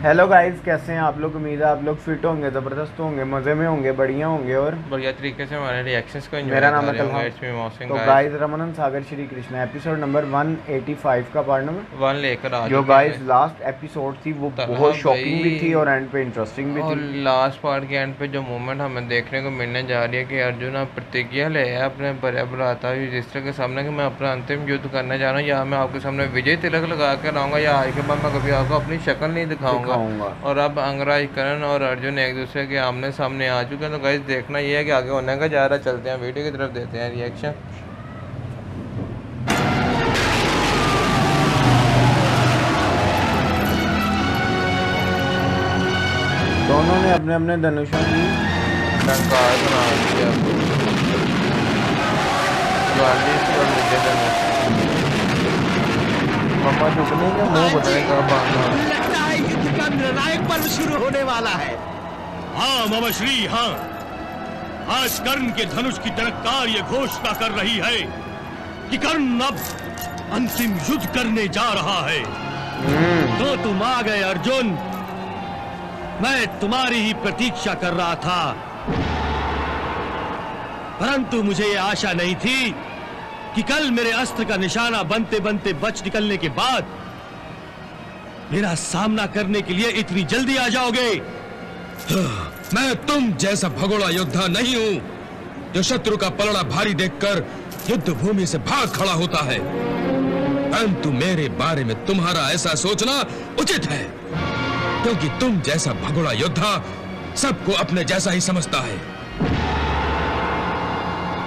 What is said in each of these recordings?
Hello guys, कैसे हैं आप लोग। उम्मीद है आप लोग फिट होंगे, ज़बरदस्त होंगे, मज़े में होंगे, बढ़िया होंगे और बढ़िया तरीके से हमारे रिएक्शंस को एंजॉय मेरा नाम कर है रहे तलहा। होंगे। इट्स मी मोहसिन तो गाइस। गाइस, रमनन सागर श्री कृष्ण एपिसोड नंबर 185 का पार्ट नंबर वन लेकर आ जो चुके गाइस हैं लास्ट एपिसोड थी वो तलहा बहुत शॉकिंग भी थी भाई। और एंड पे इंटरेस्टिंग भी और थी। लास्ट पार्ट के एंड पे जो मोमेंट हमें देखने को मिलने जा रही है कि अर्जुन अब प्रतिज्ञा ले है अपने बड़े भ्राता युधिष्ठिर के सामने कि मैं अपना अंतिम युद्ध करने जा रहा हूँ, या मैं आपके सामने विजय तिलक लगा कर आऊँगा, या आज के बाद मैं कभी आपको अपनी शक्ल नहीं दिखाऊंगा। दिखाऊंगा। और अब अंगराज करण और अर्जुन एक दूसरे के आमने सामने आ चुके हैं। तो गाइस देखना ये है कि आगे होने का जा रहा है। चलते हैं वीडियो की तरफ, देते हैं रिएक्शन। दोनों ने अपने अपने धनुषों की टंकार बना दिया 44 और विजय धनुष। मम्मा झुकने के मुंह बताने का बहाना। लगता है युद्ध का निर्णायक पर्व शुरू होने वाला है। हाँ मामा श्री, हाँ। आज कर्ण के धनुष की टंकार ये घोषणा कर रही है कि कर्ण अब अंतिम युद्ध करने जा रहा है। तो तुम आ गए अर्जुन। मैं तुम्हारी ही प्रतीक्षा कर रहा था, परंतु मुझे ये आशा नहीं थी कि कल मेरे अस्त्र का निशाना बनते बनते बच निकलने के बाद मेरा सामना करने के लिए इतनी जल्दी आ जाओगे। मैं तुम जैसा भगोड़ा योद्धा नहीं हूं जो शत्रु का पलड़ा भारी देखकर युद्ध भूमि से भाग खड़ा होता है, परंतु मेरे बारे में तुम्हारा ऐसा सोचना उचित है, क्योंकि तुम जैसा भगोड़ा योद्धा सबको अपने जैसा ही समझता है।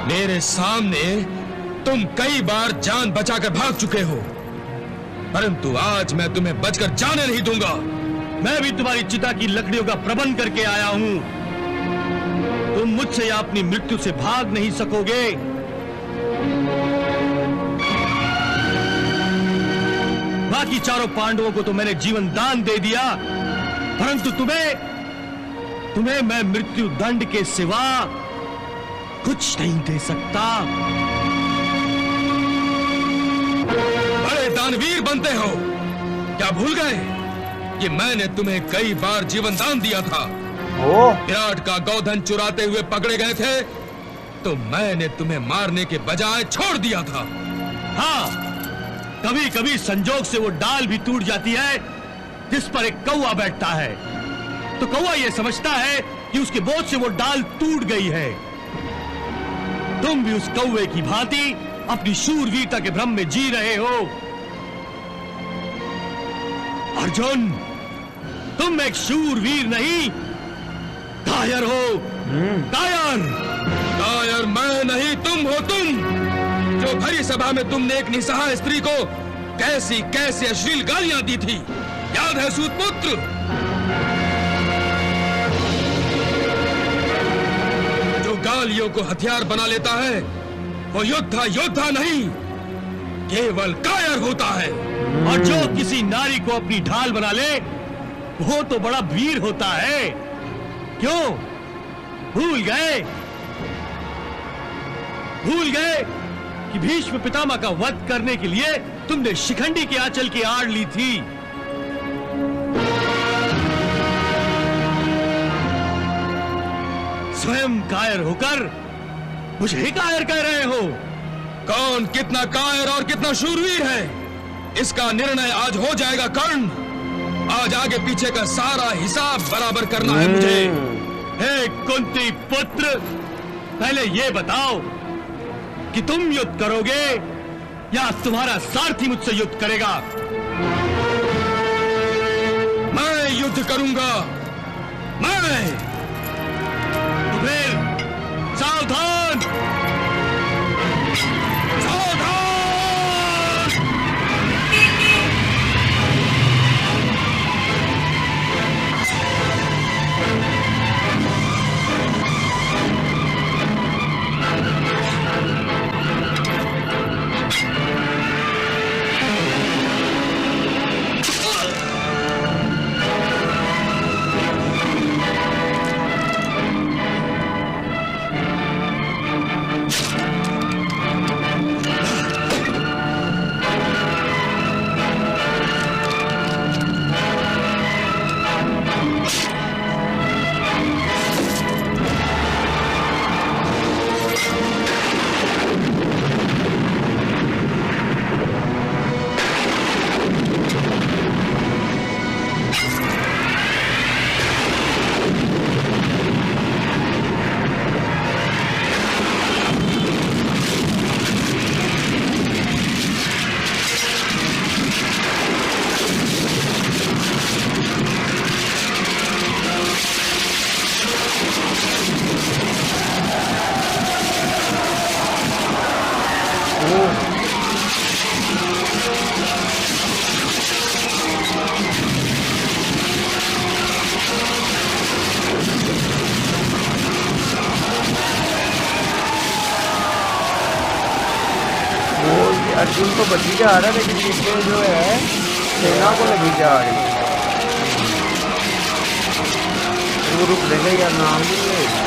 मेरे सामने तुम कई बार जान बचाकर भाग चुके हो, परंतु आज मैं तुम्हें बचकर जाने नहीं दूंगा। मैं भी तुम्हारी चिता की लकड़ियों का प्रबंध करके आया हूं। तुम मुझसे या अपनी मृत्यु से भाग नहीं सकोगे। बाकी चारों पांडवों को तो मैंने जीवन दान दे दिया, परंतु तुम्हें मैं मृत्यु दंड के सिवा कुछ नहीं दे सकता। बड़े दानवीर बनते हो, क्या भूल गए कि मैंने तुम्हें कई बार जीवन दान दिया था। विराट का गोधन चुराते हुए पकड़े गए थे तो मैंने तुम्हें मारने के बजाय छोड़ दिया था। हाँ, कभी कभी संजोग से वो डाल भी टूट जाती है जिस पर एक कौवा बैठता है, तो कौवा ये समझता है कि उसके बोझ से वो डाल टूट गई है। तुम भी उस कौवे की भांति अपनी शूरवीरता के भ्रम में जी रहे हो। अर्जुन, तुम एक शूरवीर नहीं, कायर हो। कायर। कायर मैं नहीं, तुम हो तुम, जो भरी सभा में तुमने एक निसहाय स्त्री को कैसी कैसी अश्लील गालियां दी थी, याद है सूतपुत्र? जो गालियों को हथियार बना लेता है वो योद्धा योद्धा नहीं, केवल कायर होता है। और जो किसी नारी को अपनी ढाल बना ले वो तो बड़ा वीर होता है। क्यों भूल गए कि भीष्म पितामह का वध करने के लिए तुमने शिखंडी के आंचल की आड़ ली थी। स्वयं कायर होकर मुझे कायर कह रहे हो। कौन कितना कायर और कितना शूरवीर है इसका निर्णय आज हो जाएगा कर्ण। आज आगे पीछे का सारा हिसाब बराबर करना है मुझे। हे कुंती पुत्र, पहले ये बताओ कि तुम युद्ध करोगे या तुम्हारा सारथी मुझसे युद्ध करेगा? मैं युद्ध करूंगा, मैं। तो फिर सावधान, सावधान। अर्जुन को बची जा रहा है, लेकिन पीछे जो है सेना को लगी जा रही है। वो रुक देगा यार, नाम भी है।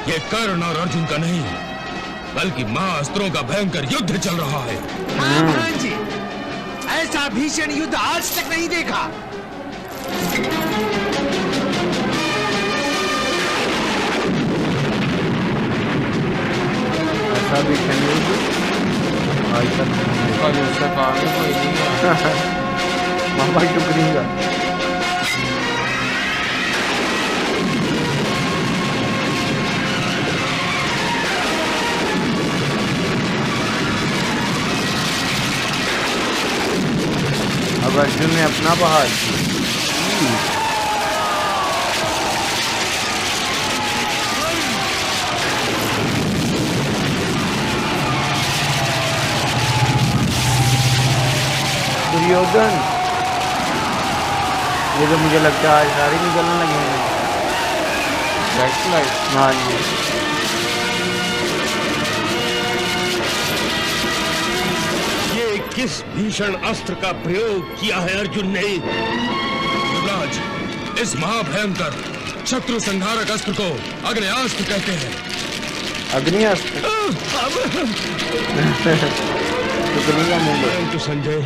ये कर्ण और अर्जुन का नहीं, बल्कि महाअस्त्रों का भयंकर युद्ध चल रहा है। हाँ भांजी, ऐसा भीषण युद्ध आज तक नहीं देखा। ऐसा भीषण युद्ध आज तक और उससे काम ही कोई नहीं है। मामा टुकड़ी का अब अर्जुन ने अपना बहाल। दुर्योधन, ये तो मुझे लगता है आज सारे निकलने लगे हैं। हाँ जी, किस भीषण अस्त्र का प्रयोग किया है अर्जुन ने? युवराज, इस महाभयंकर शत्रु संहारक अस्त्र को अग्नेयास्त्र कहते हैं। अग्नियास्त्र परंतु संजय,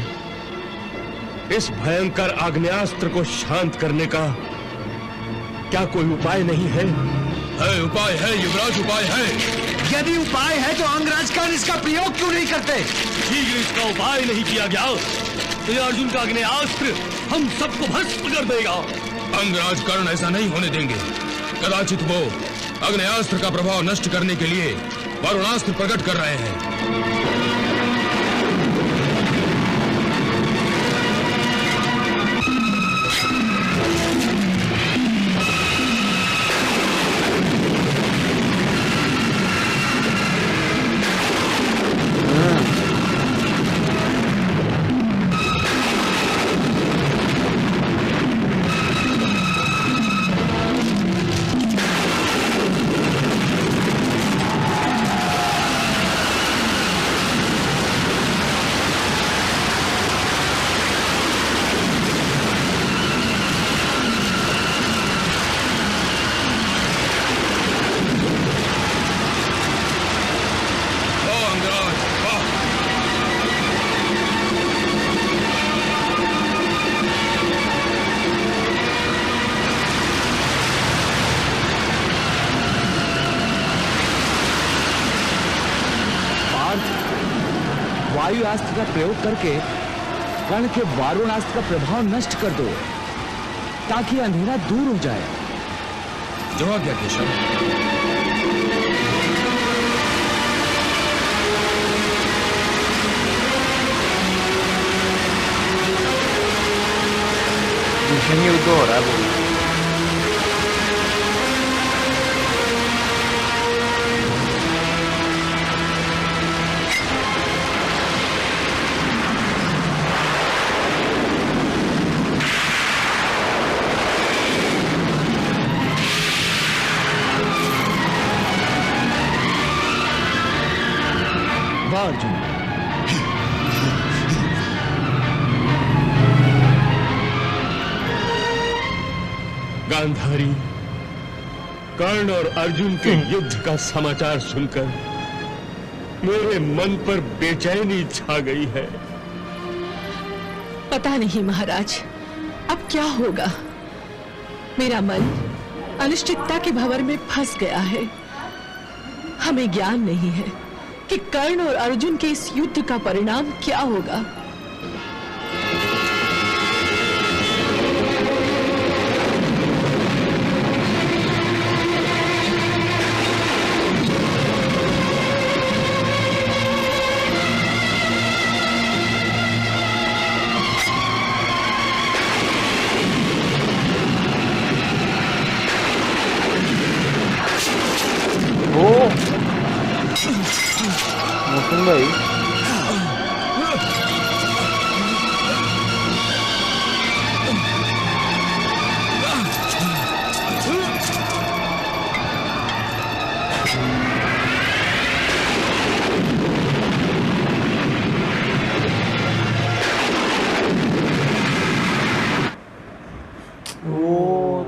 इस भयंकर आग्नेयास्त्र को शांत करने का क्या कोई उपाय नहीं है? उपाय है युवराज, उपाय है। यदि उपाय है तो अंगराज कर्ण इसका प्रयोग क्यों नहीं करते? शीघ्र इसका उपाय नहीं किया गया तो यह अर्जुन का आग्नेयास्त्र हम सबको भस्म कर देगा। अंगराज कर्ण ऐसा नहीं होने देंगे। कदाचित वो आग्नेयास्त्र का प्रभाव नष्ट करने के लिए वरुणास्त्र प्रकट कर रहे हैं। वायुअस्त्र का प्रयोग करके कर्ण के वारुणास्त्र का प्रभाव नष्ट कर दो, ताकि अंधेरा दूर हो जाए। जो आज्ञा केशव। भीषण युद्ध हो रहा है। अर्जुन, गांधारी, कर्ण और अर्जुन के युद्ध का समाचार सुनकर मेरे मन पर बेचैनी छा गई है। पता नहीं महाराज, अब क्या होगा। मेरा मन अनिश्चितता के भंवर में फंस गया है। हमें ज्ञान नहीं है कि कर्ण और अर्जुन के इस युद्ध का परिणाम क्या होगा। मोहसिन भाई।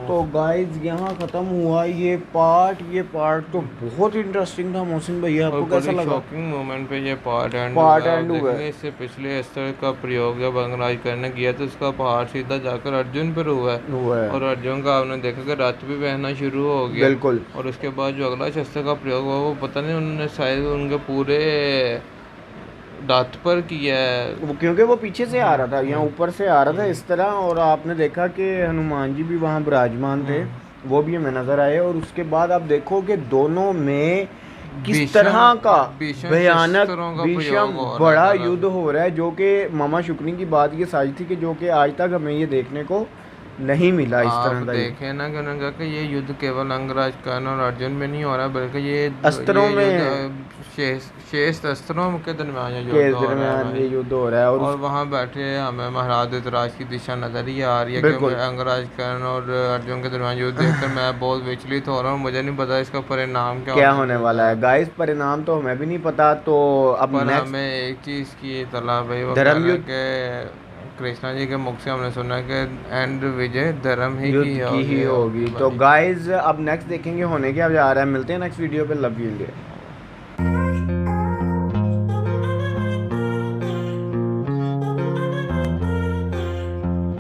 तो गाइस यहाँ खत्म हुआ ये पार्ट तो बहुत इंटरेस्टिंग था मोहसिन भैया, आपको कैसा लगा? शॉकिंग मोमेंट पे ये पार्ट एंड हुआ। इससे पिछले अस्त्र का प्रयोग जब अंगराज करने गया तो उसका पहाड़ सीधा जाकर अर्जुन पर हुआ है और अर्जुन का आपने देखा कि रथ भी बहना शुरू हो गया। बिल्कुल। और उसके बाद जो अगला शस्त्र का प्रयोग हुआ वो पता नहीं उन्होंने शायद उनके पूरे दांत पर किया है, वो क्योंकि वो पीछे से आ रहा था, यहाँ ऊपर से आ रहा था इस तरह, और आपने देखा कि हनुमान जी भी वहाँ विराजमान थे, वो भी हमें नजर आए। और उसके बाद आप देखो कि दोनों में किस तरह का भयानक भीषण बड़ा युद्ध हो रहा है, जो कि मामा शुक्री की बात ये साझ थी कि जो कि आज तक हमें ये देखने को नहीं मिला इस तरह का। देखे ना कि उन्होंने कहा कि ये युद्ध केवल अंगराज कर्ण और अर्जुन में नहीं हो रहा बल्कि ये अस्त्रों में शेष अस्त्रों के दरमियान ये युद्ध हो रहा है। और वहाँ बैठे हमें महाराज धृतराज की दिशा नजर ही आ रही है कि अंगराज कर्ण और अर्जुन के दरमियान युद्ध देखकर मैं बहुत विचलित हो रहा हूँ। मुझे नहीं पता इसका परिणाम क्या होने वाला है गाइस, परिणाम तो हमें भी नहीं पता। तो अब हमें एक चीज की इत्तला भाई धर्मयुद्ध के कृष्णा जी के मुख से हमने सुना कि एंड विजय धर्म ही होगी। तो गाइज अब नेक्स्ट देखेंगे होने क्या जा रहा है। मिलते हैं नेक्स्ट वीडियो पे। Love you India.